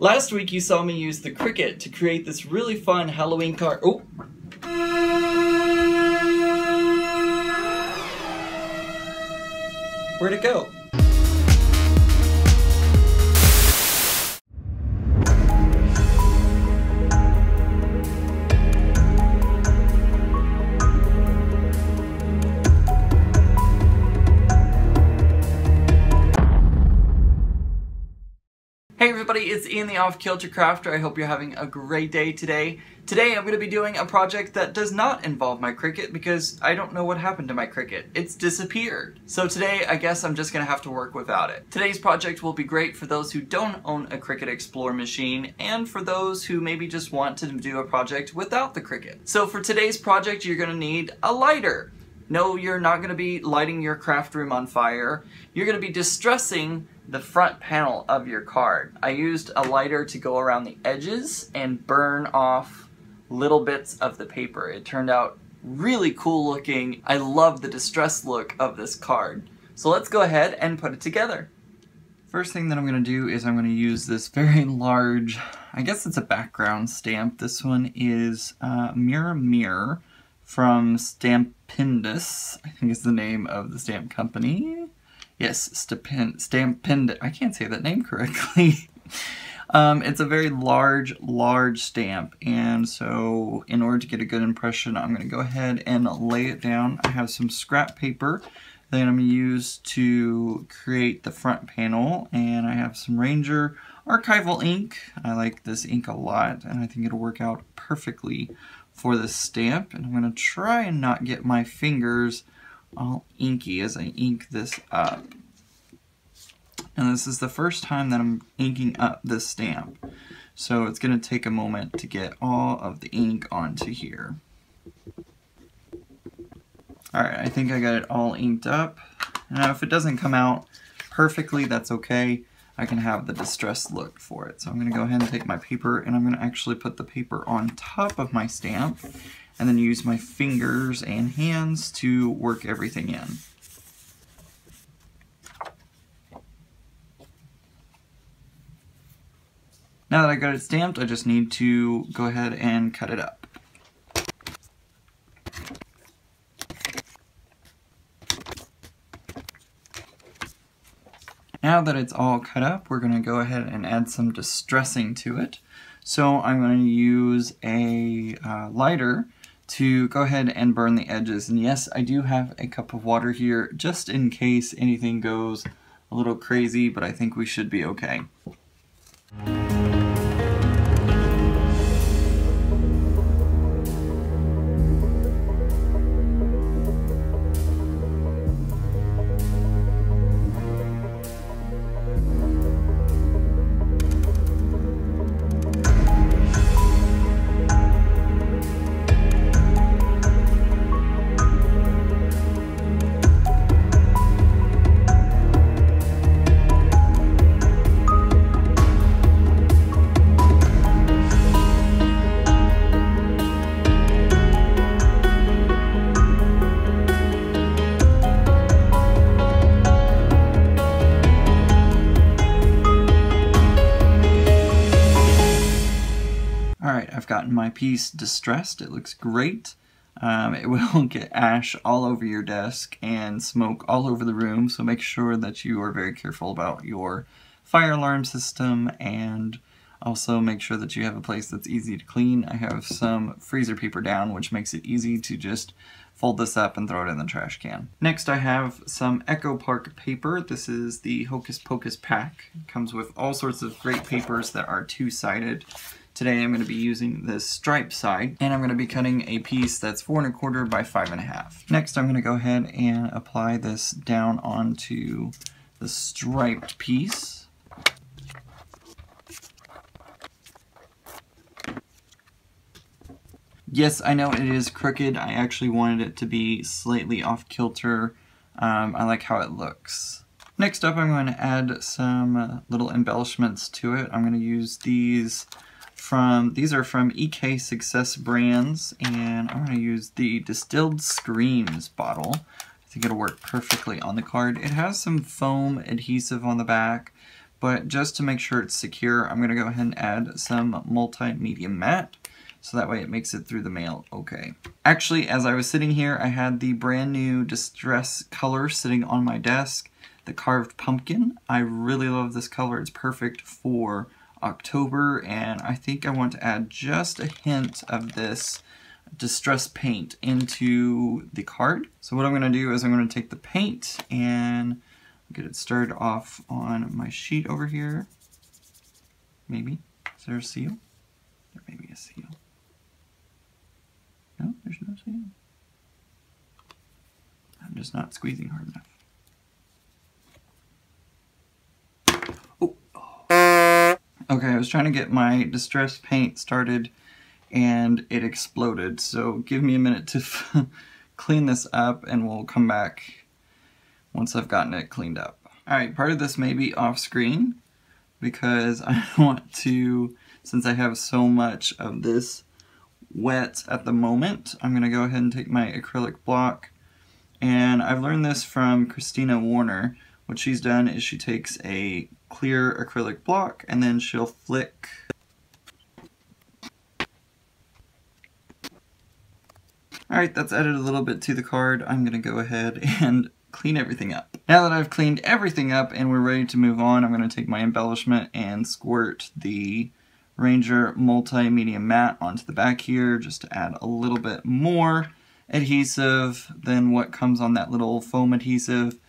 Last week you saw me use the Cricut to create this really fun Halloween card. Oh! Where'd it go? Hey everybody, it's Ian the Off Kilter Crafter. I hope you're having a great day today. Today I'm going to be doing a project that does not involve my Cricut because I don't know what happened to my Cricut. It's disappeared. So today I guess I'm just going to have to work without it. Today's project will be great for those who don't own a Cricut Explore machine and for those who maybe just want to do a project without the Cricut. So for today's project you're going to need a lighter. No, you're not going to be lighting your craft room on fire. You're going to be distressing the front panel of your card. I used a lighter to go around the edges and burn off little bits of the paper. It turned out really cool looking. I love the distressed look of this card. So let's go ahead and put it together. First thing that I'm going to do is I'm going to use this very large, I guess it's a background stamp. This one is Mirror Mirror from Stampendous, I think is the name of the stamp company. Yes, Stampendous. I can't say that name correctly. It's a very large stamp, and so in order to get a good impression, I'm going to go ahead and lay it down. I have some scrap paper that I'm going to use to create the front panel, and I have some Ranger Archival ink. I like this ink a lot, and I think it'll work out perfectly for this stamp. And I'm going to try and not get my fingers all inky as I ink this up. And this is the first time that I'm inking up this stamp, so it's going to take a moment to get all of the ink onto here. Alright, I think I got it all inked up. Now if it doesn't come out perfectly, that's okay. I can have the distressed look for it. So I'm going to go ahead and take my paper, and I'm going to actually put the paper on top of my stamp and then use my fingers and hands to work everything in. Now that I got it stamped, I just need to go ahead and cut it up. Now that it's all cut up, we're going to go ahead and add some distressing to it. So I'm going to use a lighter to go ahead and burn the edges. And yes, I do have a cup of water here just in case anything goes a little crazy, but I think we should be okay. I've gotten my piece distressed. It looks great. It will get ash all over your desk and smoke all over the room, so make sure that you are very careful about your fire alarm system, and also make sure that you have a place that's easy to clean. I have some freezer paper down, which makes it easy to just fold this up and throw it in the trash can. Next I have some Echo Park paper. This is the Hocus Pocus pack. It comes with all sorts of great papers that are two-sided. Today I'm going to be using this stripe side, and I'm going to be cutting a piece that's 4 1/4 by 5 1/2. Next I'm going to go ahead and apply this down onto the striped piece. Yes, I know it is crooked. I actually wanted it to be slightly off kilter. I like how it looks. Next up I'm going to add some little embellishments to it. I'm going to use these are from EK Success Brands, and I'm going to use the Distilled Screams bottle. I think it'll work perfectly on the card. It has some foam adhesive on the back, but just to make sure it's secure, I'm going to go ahead and add some multimedia matte, so that way it makes it through the mail okay. Actually, as I was sitting here, I had the brand new Distress color sitting on my desk, the Carved Pumpkin. I really love this color. It's perfect for October, and I think I want to add just a hint of this Distress paint into the card. So what I'm going to do is I'm going to take the paint and get it started off on my sheet over here. Maybe. Is there a seal? There may be a seal. No, there's no seal. I'm just not squeezing hard enough. Oh. Okay, I was trying to get my Distress paint started and it exploded, so give me a minute to clean this up and we'll come back once I've gotten it cleaned up. Alright, part of this may be off screen because I want to, since I have so much of this wet at the moment, I'm going to go ahead and take my acrylic block, and I've learned this from Christina Warner. What she's done is she takes a clear acrylic block and then she'll flick Alright, that's added a little bit to the card. I'm going to go ahead and clean everything up. Now that I've cleaned everything up and we're ready to move on, I'm going to take my embellishment and squirt the Ranger Multimedia Matte onto the back here just to add a little bit more adhesive than what comes on that little foam adhesive.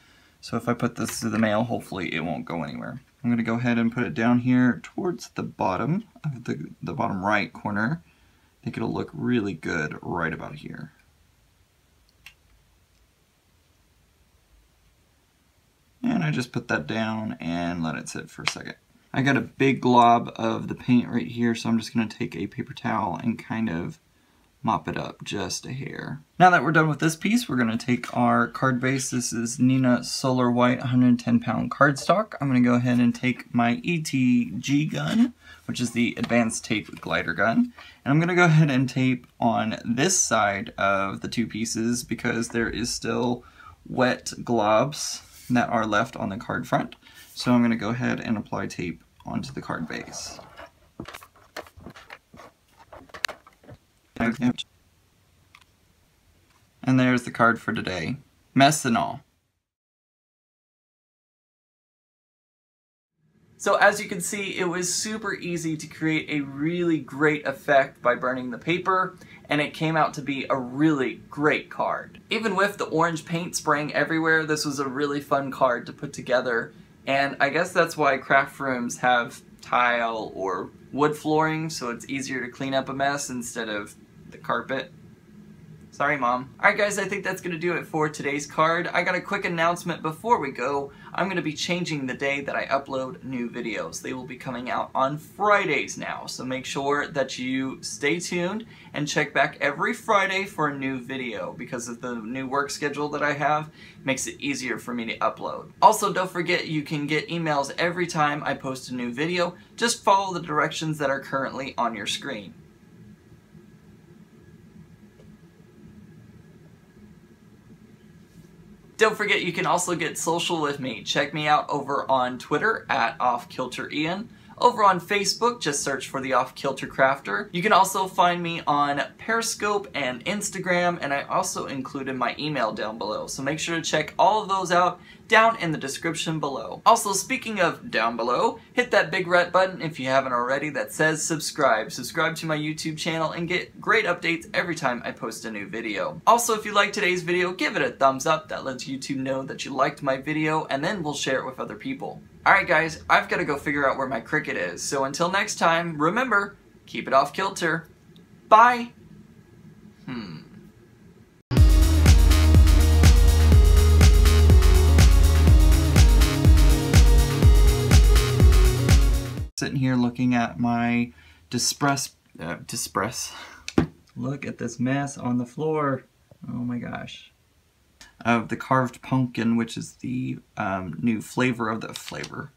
So if I put this through the mail, hopefully it won't go anywhere. I'm going to go ahead and put it down here towards the bottom of the bottom right corner. I think it'll look really good right about here. And I just put that down and let it sit for a second. I got a big glob of the paint right here, so I'm just going to take a paper towel and kind of mop it up just a hair. Now that we're done with this piece, we're going to take our card base. This is Neenah Solar White 110 pound cardstock. I'm going to go ahead and take my ETG gun, which is the Advanced Tape Glider gun, and I'm going to go ahead and tape on this side of the two pieces because there is still wet globs that are left on the card front. So I'm going to go ahead and apply tape onto the card base. And there's the card for today. Mess and all. So as you can see, it was super easy to create a really great effect by burning the paper, and it came out to be a really great card. Even with the orange paint spraying everywhere, this was a really fun card to put together, and I guess that's why craft rooms have tile or wood flooring, so it's easier to clean up a mess instead of the carpet. Sorry, Mom. Alright guys, I think that's going to do it for today's card. I got a quick announcement before we go. I'm going to be changing the day that I upload new videos. They will be coming out on Fridays now, so make sure that you stay tuned and check back every Friday for a new video because of the new work schedule that I have. It makes it easier for me to upload. Also, don't forget you can get emails every time I post a new video. Just follow the directions that are currently on your screen. Don't forget you can also get social with me. Check me out over on Twitter at OffKilterIan. Over on Facebook, just search for the Off Kilter Crafter. You can also find me on Periscope and Instagram, and I also included my email down below. So make sure to check all of those out down in the description below. Also, speaking of down below, hit that big red button if you haven't already that says subscribe. Subscribe to my YouTube channel and get great updates every time I post a new video. Also, if you liked today's video, give it a thumbs up. That lets YouTube know that you liked my video, and then we'll share it with other people. Alright guys, I've got to go figure out where my Cricut is. So until next time, remember, keep it off kilter. Bye! Sitting here looking at my Distress. Look at this mess on the floor. Oh my gosh. Of the Carved Pumpkin, which is the new flavor of the flavor.